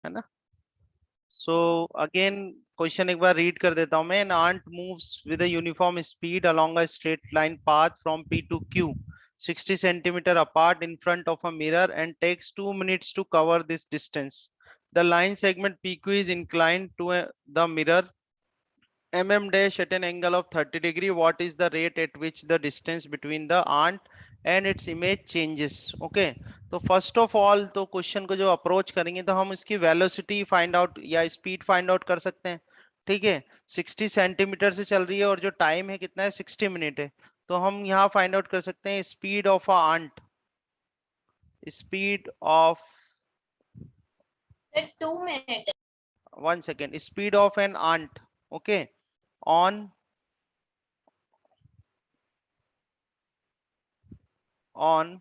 है ना। So again question एक बार रीड कर देता हूं मैं। An ant moves with a uniform speed along a straight line path from P to Q 60 centimeter apart in front of a mirror and takes 2 minutes to cover this distance. The line segment PQ is inclined to the mirror mm dash at an angle of 30 degree. What is the rate at which the distance between the ant and its image changes? Okay, तो first of all तो question को जो approach करेंगे तो हम उसकी velocity find out या speed find out कर सकते हैं। ठीक है, 60 सेंटीमीटर से चल रही है और जो टाइम है कितना है, 60 मिनट है। तो हम यहाँ फाइंड आउट कर सकते हैं speed of a ant, speed of 2 minutes. 1 second, speed of an ant, okay, on on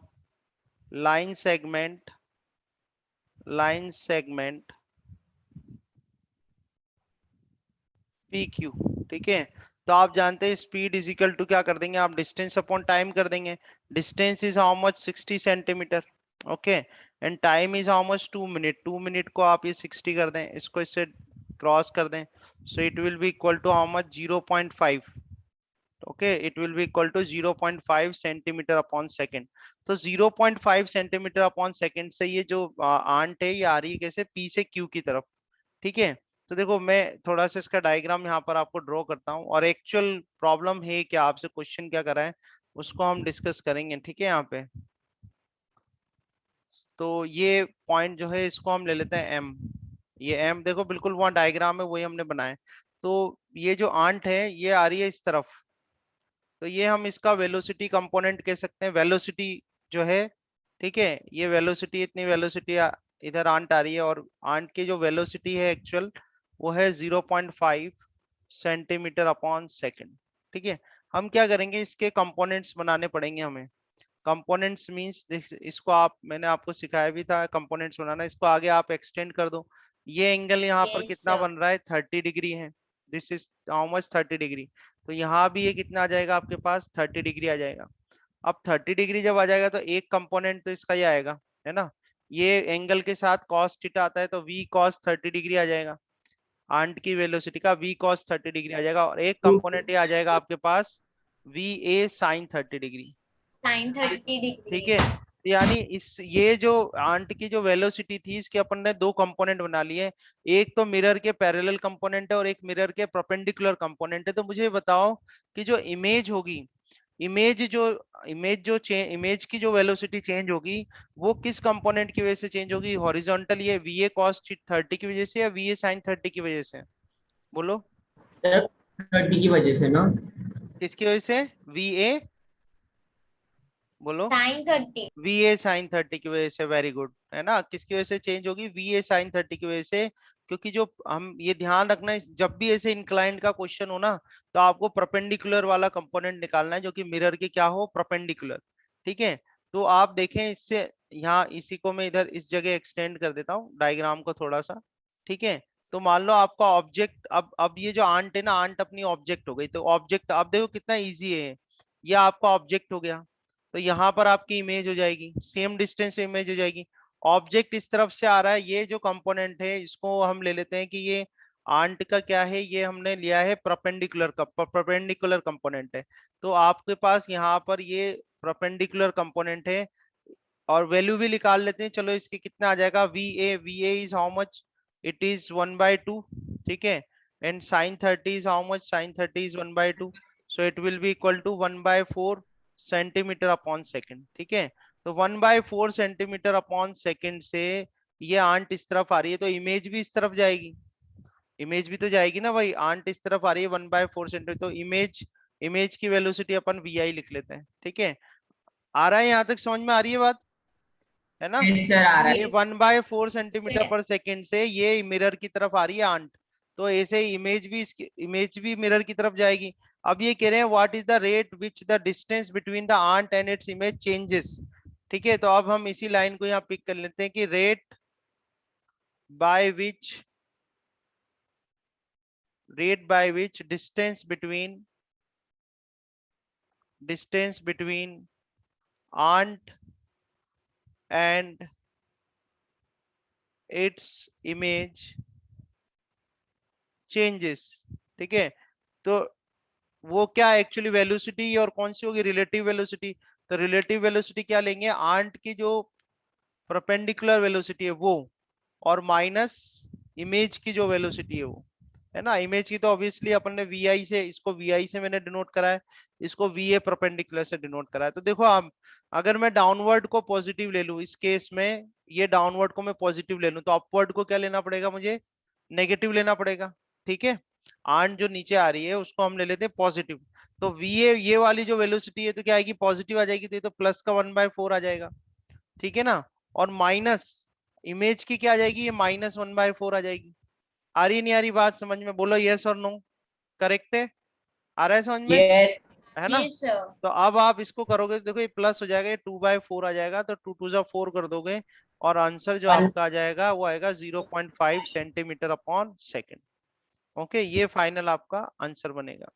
line segment PQ। ठीक है, तो आप जानते हैं स्पीड इज इक्वल टू क्या कर देंगे आप, डिस्टेंस अपॉन टाइम कर देंगे। Distance is how much, 60 centimetre, okay, and time is how much, 2 minute. 2 minute को आप ये 60 कर दें, इसको इससे क्रॉस कर दें, so it will be equal to how much, 0.5। Okay, it will be equal to 0.5 centimetre upon second. तो 0.5 सेंटीमीटर अपॉन सेकेंड से ये जो आंट है ये आ रही है कैसे, पी से क्यू की तरफ। ठीक है, तो देखो मैं थोड़ा सा इसका डायग्राम यहाँ पर आपको ड्रॉ करता हूँ और एक्चुअल प्रॉब्लम है क्या, आपसे क्वेश्चन क्या करा है उसको हम डिस्कस करेंगे। ठीक है, यहाँ पे तो ये पॉइंट जो है इसको हम ले लेते हैं एम। ये एम देखो बिल्कुल वहाँ डायग्राम है वही हमने बनाया है। तो ये जो आंट है ये आ रही है इस तरफ, तो ये हम इसका वेलोसिटी कंपोनेंट कह सकते हैं, वेलोसिटी जो है। ठीक है, ये वेलोसिटी, इतनी वेलोसिटी इधर आंट आ रही है और आंट की जो वेलोसिटी है एक्चुअल वो है 0.5 सेंटीमीटर अपॉन सेकेंड। ठीक है, हम क्या करेंगे, इसके कंपोनेंट्स बनाने पड़ेंगे हमें। कंपोनेंट्स मींस इसको आप, मैंने आपको सिखाया भी था कंपोनेंट्स बनाना, इसको आगे आप एक्सटेंड कर दो। ये एंगल यहाँ पर Yes, कितना sir. बन रहा है, 30 डिग्री है। This is how much, 30 degree. तो यहाँ भी ये कितना आ जाएगा आपके पास, 30 डिग्री आ जाएगा। अब 30 डिग्री जब आ जाएगा तो एक कंपोनेंट तो इसका ये आएगा, है ना। ये एंगल के साथ cos थीटा आता है तो v cos 30 डिग्री आ जाएगा, आंट की वेलोसिटी का v cos 30 डिग्री आ जाएगा। और एक कंपोनेंट ये आ जाएगा आपके पास v a sin 30 degree. Sin 30 ठीक degree. है, तो यानी इस ये जो आंट की जो वेलोसिटी थी इसके अपन ने दो कंपोनेंट बना लिए। एक तो मिरर के पैरेलल कंपोनेंट है और एक मिरर के परपेंडिकुलर कंपोनेंट है। तो मुझे बताओ कि जो इमेज होगी, इमेज जो इमेज की जो वेलोसिटी चेंज होगी वो किस कंपोनेंट की वजह से चेंज होगी, हॉरिजॉन्टल ये वी ए कॉस 30 की वजह से या वी ए साइन 30 की वजह से, बोलो सर 30 की वजह से ना। किसकी वजह से, वी ए, बोलो Sin 30. वी ए साइन 30 की वजह से। वेरी गुड, है ना, किसकी वजह से चेंज होगी, वी ए साइन 30 की वजह से। क्योंकि जो हम ये ध्यान रखना है, जब भी ऐसे इंक्लाइंड का क्वेश्चन हो ना तो आपको परपेंडिकुलर वाला कंपोनेंट निकालना है जो कि मिरर के क्या हो, परपेंडिकुलर। ठीक है, तो आप देखें इससे, यहाँ इसी को मैं इधर इस जगह एक्सटेंड कर देता हूँ डायग्राम को थोड़ा सा। ठीक है, तो मान लो आपका ऑब्जेक्ट, अब ये जो आंट है ना, आंट अपनी ऑब्जेक्ट हो गई। तो ऑब्जेक्ट आप देखो कितना इजी है, ये आपका ऑब्जेक्ट हो गया। तो यहाँ पर आपकी इमेज हो जाएगी, सेम डिस्टेंस पे इमेज हो जाएगी। ऑब्जेक्ट इस तरफ से आ रहा है, ये जो कंपोनेंट है इसको हम ले लेते हैं कि ये आंट का क्या है, ये हमने लिया है परपेंडिकुलर का, परपेंडिकुलर कंपोनेंट है। तो आपके पास यहाँ पर ये परपेंडिकुलर कंपोनेंट है और वैल्यू भी निकाल लेते हैं। चलो इसके कितना आ जाएगा, v a is how much, it is 1/2। ठीक है, and sine 30 is how much, sine 30 is 1/2। So it will be equal to 1/4 centimetre upon second. ठीक है, तो 1/4 सेंटीमीटर अपॉन सेकेंड से ये आंट इस तरफ आ रही है तो इमेज भी इस तरफ जाएगी, इमेज भी तो जाएगी ना भाई। आंट इस तरफ आ रही है 1/4 सेंटीमीटर, तो इमेज की वेलोसिटी अपन वी आई लिख लेते हैं। ठीक है, आ रहा है यहाँ तक, समझ में आ रही है बात, है ना। यस सर आ रहा ये है। Yes, 1/4 centimetre sir. पर सेकेंड से ये मिरर की तरफ आ रही है आंट, तो ऐसे इमेज भी मिरर की तरफ जाएगी। अब ये कह रहे हैं what is the rate which the distance between the ant and its image changes. ठीक है, तो अब हम इसी लाइन को यहाँ पिक कर लेते हैं कि by which rate by which distance between ant and its image changes। ठीक है, तो वो क्या एक्चुअली वेलोसिटी और कौन सी होगी, रिलेटिव वेलोसिटी। तो रिलेटिव वेलोसिटी क्या लेंगे, आंट की जो परपेंडिकुलर वेलोसिटी है वो, और माइनस इमेज की जो वेलोसिटी है वो, है ना। इमेज की तो ऑब्वियसली अपन ने वी आई से, इसको वी आई से मैंने डिनोट करा है, इसको वी ए परपेंडिकुलर से डिनोट करा है। तो देखो आप, अगर मैं डाउनवर्ड को पॉजिटिव ले लूं इस केस में, ये डाउनवर्ड को मैं पॉजिटिव ले लूं, तो अपवर्ड को क्या लेना पड़ेगा मुझे, नेगेटिव लेना पड़ेगा। ठीक है, आंट जो नीचे आ रही है उसको हम ले लेते हैं पॉजिटिव। तो वी ए ये वाली जो वेलोसिटी है तो क्या आएगी, पॉजिटिव आ जाएगी, तो ये तो प्लस का 1/4 आ जाएगा। ठीक है ना, और माइनस इमेज की क्या आ जाएगी, ये -1/4 आ जाएगी। आ रही नहीं आ रही बात समझ में, बोलो यस और नो, करेक्ट है, आ रहा है समझ में, यस। है ना। Yes, sir. तो अब आप इसको करोगे तो देखो ये प्लस हो जाएगा, ये 2/4 आ जाएगा, तो 2 2 4 कर दोगे, और आंसर जो वन। आपका आ जाएगा वो आएगा 0.5 सेंटीमीटर अपॉन सेकेंड। ओके, ये फाइनल आपका आंसर बनेगा।